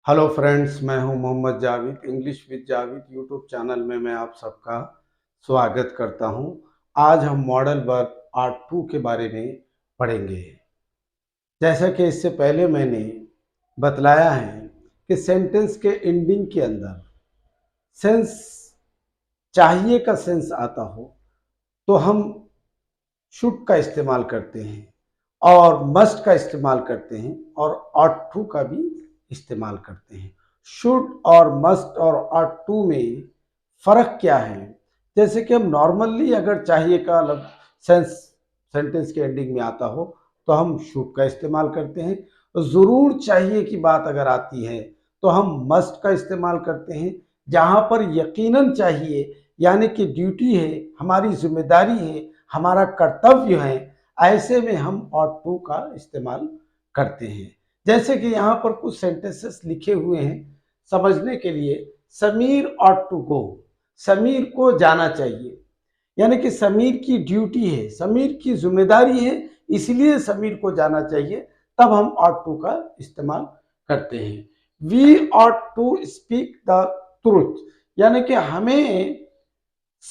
Hello friends, मैं हूं Mohammed Javed. English with Javed YouTube channel में मैं आप सबका स्वागत करता हूं। आज हम मॉडल वर्ब पार्ट 2 के बारे में पढ़ेंगे। जैसा कि इससे पहले मैंने बतलाया है कि सेंटेंस के एंडिंग के अंदर सेंस चाहिए का सेंस आता हो तो हम शुड का इस्तेमाल करते हैं और मस्ट का इस्तेमाल करते हैं और ऑट टू का भी इस्तेमाल करते हैं। शुड और मस्ट और ऑट टू में फर्क क्या है? जैसे कि हम नॉर्मली अगर चाहिए का सेंस सेंटेंस के एंडिंग में आता हो तो हम शुड का इस्तेमाल करते हैं। जरूर चाहिए की बात अगर आती है तो हम मस्ट का इस्तेमाल करते हैं। जहां पर यकीनन चाहिए यानी कि ड्यूटी है, हमारी जिम्मेदारी है, हमारा कर्तव्य है, ऐसे में हम ऑट टू का इस्तेमाल करते हैं। जैसे कि यहाँ पर कुछ सेंटेंसेस लिखे हुए हैं समझने के लिए। Sameer ought to go, Sameer को जाना चाहिए, यानी कि समीर की ड्यूटी है, समीर की जिम्मेदारी है, इसलिए समीर को जाना चाहिए। तब हम ऑट टू का इस्तेमाल करते हैं। We ought to speak the truth, यानी कि हमें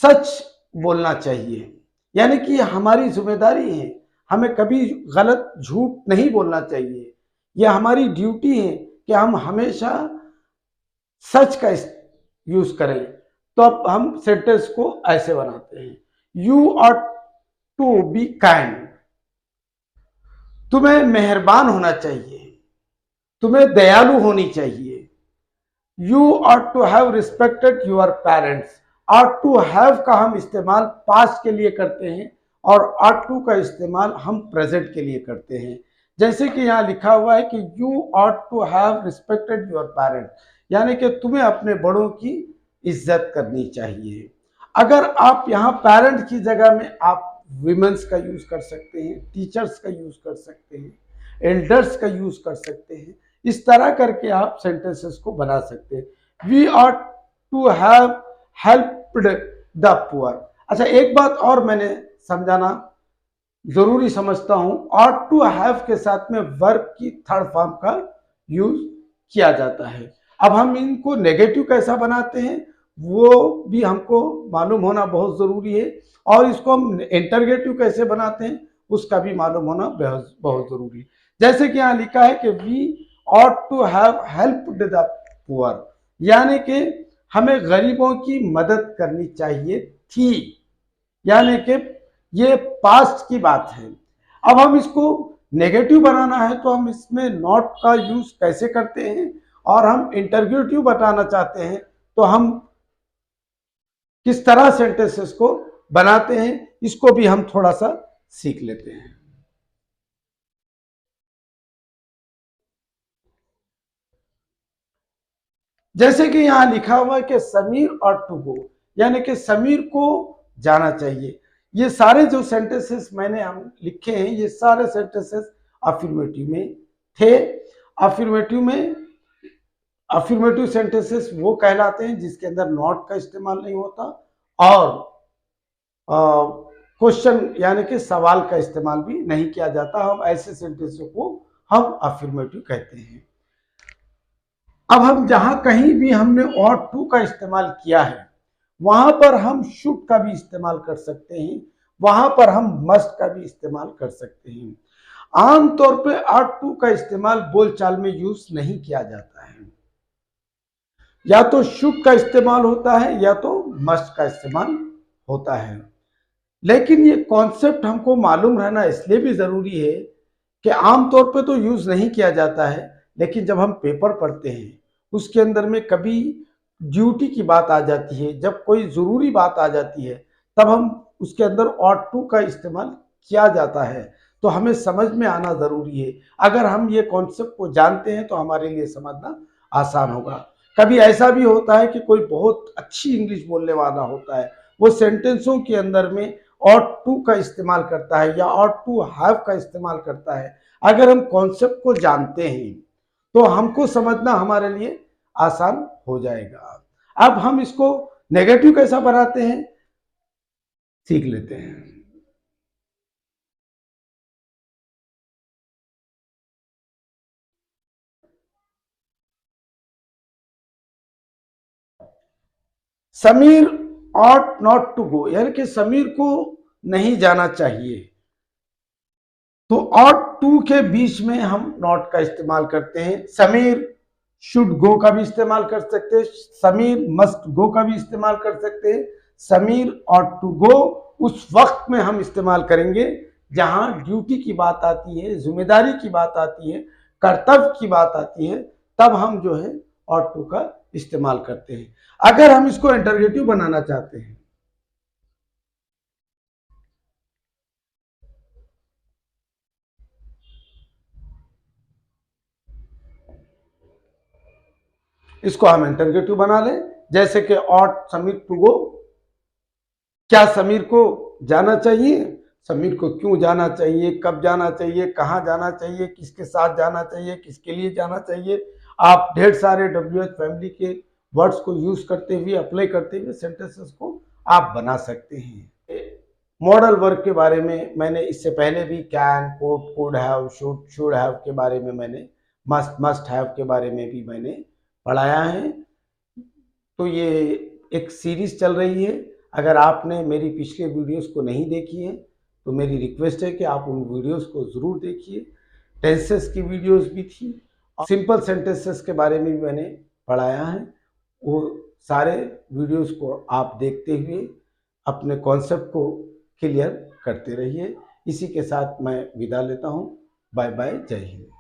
सच बोलना चाहिए, यानी कि हमारी जिम्मेदारी है, हमें कभी गलत झूठ नहीं बोलना चाहिए। यह हमारी ड्यूटी है कि हम हमेशा सच का यूज करें। तो अब हम सेंटेंस को ऐसे बनाते हैं। You ought to be kind, तुम्हें मेहरबान होना चाहिए, तुम्हें दयालु होनी चाहिए। You ought to have respected your parents, ought to have का हम इस्तेमाल पास्ट के लिए करते हैं और ऑट टू का इस्तेमाल हम प्रेजेंट के लिए करते हैं। जैसे कि यहाँ लिखा हुआ है कि you ought to have respected your parents, यानी कि तुम्हें अपने बड़ों की इज्जत करनी चाहिए। अगर आप यहाँ पेरेंट की जगह में आप विमेंस का यूज कर सकते हैं, टीचर्स का यूज कर सकते हैं, एल्डर्स का यूज कर सकते हैं। इस तरह करके आप सेंटेंसेस को बना सकते हैं। We ought to have helped the poor. अच्छा, एक बात और मैंने समझाना जरूरी समझता हूं। ऑट टू हैव के साथ में वर्ब की थर्ड फॉर्म का यूज किया जाता है। अब हम इनको नेगेटिव कैसा बनाते हैं वो भी हमको मालूम होना बहुत जरूरी है, और इसको हम इंटरगेटिव कैसे बनाते हैं उसका भी मालूम होना बहुत बहुत जरूरी है। जैसे कि यहाँ लिखा है कि we ought to have helped the poor, यानी कि हमें गरीबों की मदद करनी चाहिए थी, यानी कि ये पास्ट की बात है। अब हम इसको नेगेटिव बनाना है तो हम इसमें नॉट का यूज कैसे करते हैं, और हम इंटरगेटिव बताना चाहते हैं तो हम किस तरह सेंटेंसेस को बनाते हैं, इसको भी हम थोड़ा सा सीख लेते हैं। जैसे कि यहां लिखा हुआ है कि समीर और टू गो, यानी कि समीर को जाना चाहिए। ये सारे जो सेंटेंसेस मैंने हम लिखे हैं ये सारे सेंटेंसेस अफर्मेटिव में थे। अफर्मेटिव में अफर्मेटिव सेंटेंसेस वो कहलाते हैं जिसके अंदर नॉट का इस्तेमाल नहीं होता और क्वेश्चन यानी कि सवाल का इस्तेमाल भी नहीं किया जाता। हम ऐसे सेंटेंसों को हम अफर्मेटिव कहते हैं। अब हम जहां कहीं भी हमने ऑट टू का इस्तेमाल किया है वहां पर हम शुड का भी इस्तेमाल कर सकते हैं, वहां पर हम मस्ट का भी इस्तेमाल कर सकते हैं। आमतौर पे ऑट टू का इस्तेमाल बोलचाल में यूज नहीं किया जाता है। या तो शुड का इस्तेमाल होता है या तो मस्ट का इस्तेमाल होता है। लेकिन ये कॉन्सेप्ट हमको मालूम रहना इसलिए भी जरूरी है कि आमतौर पे तो यूज नहीं किया जाता है, लेकिन जब हम पेपर पढ़ते हैं उसके अंदर में कभी ड्यूटी की बात आ जाती है, जब कोई जरूरी बात आ जाती है तब हम उसके अंदर ऑट टू का इस्तेमाल किया जाता है। तो हमें समझ में आना जरूरी है। अगर हम ये कॉन्सेप्ट को जानते हैं तो हमारे लिए समझना आसान होगा। कभी ऐसा भी होता है कि कोई बहुत अच्छी इंग्लिश बोलने वाला होता है, वो सेंटेंसों के अंदर में ऑट टू का इस्तेमाल करता है या ऑट टू हैव का इस्तेमाल करता है। अगर हम कॉन्सेप्ट को जानते हैं तो हमको समझना हमारे लिए आसान हो जाएगा। अब हम इसको नेगेटिव कैसा बनाते हैं सीख लेते हैं। Sameer ought not to go, यानी कि समीर को नहीं जाना चाहिए। तो ऑट टू के बीच में हम नॉट का इस्तेमाल करते हैं। समीर शुड गो का भी इस्तेमाल कर सकते हैं, समीर मस्ट गो का भी इस्तेमाल कर सकते हैं। समीर ऑट टू गो उस वक्त में हम इस्तेमाल करेंगे जहां ड्यूटी की बात आती है, जिम्मेदारी की बात आती है, कर्तव्य की बात आती है, तब हम जो है ऑट टू का इस्तेमाल करते हैं। अगर हम इसको इंटरगेटिव बनाना चाहते हैं, इसको हम इंटरगेटिव बना लें, जैसे कि ऑट समीर टू गो, क्या समीर को जाना चाहिए, समीर को क्यों जाना चाहिए, कब जाना चाहिए, कहाँ जाना चाहिए, किसके साथ जाना चाहिए, किसके लिए जाना चाहिए। आप ढेर सारे WH फैमिली के वर्ड्स को यूज करते हुए, अप्लाई करते हुए सेंटेंसेस को आप बना सकते हैं। मॉडल वर्ब के बारे में मैंने इससे पहले भी can, could have, should have के बारे में मैंने, मस्ट हैव के बारे में भी मैंने पढ़ाया है। तो ये एक सीरीज चल रही है। अगर आपने मेरी पिछले वीडियोस को नहीं देखी है तो मेरी रिक्वेस्ट है कि आप उन वीडियोस को ज़रूर देखिए। टेंसेस की वीडियोस भी थी, सिंपल सेंटेंसेस के बारे में भी मैंने पढ़ाया है। वो सारे वीडियोस को आप देखते हुए अपने कॉन्सेप्ट को क्लियर करते रहिए। इसी के साथ मैं विदा लेता हूँ। बाय बाय, जय हिंद।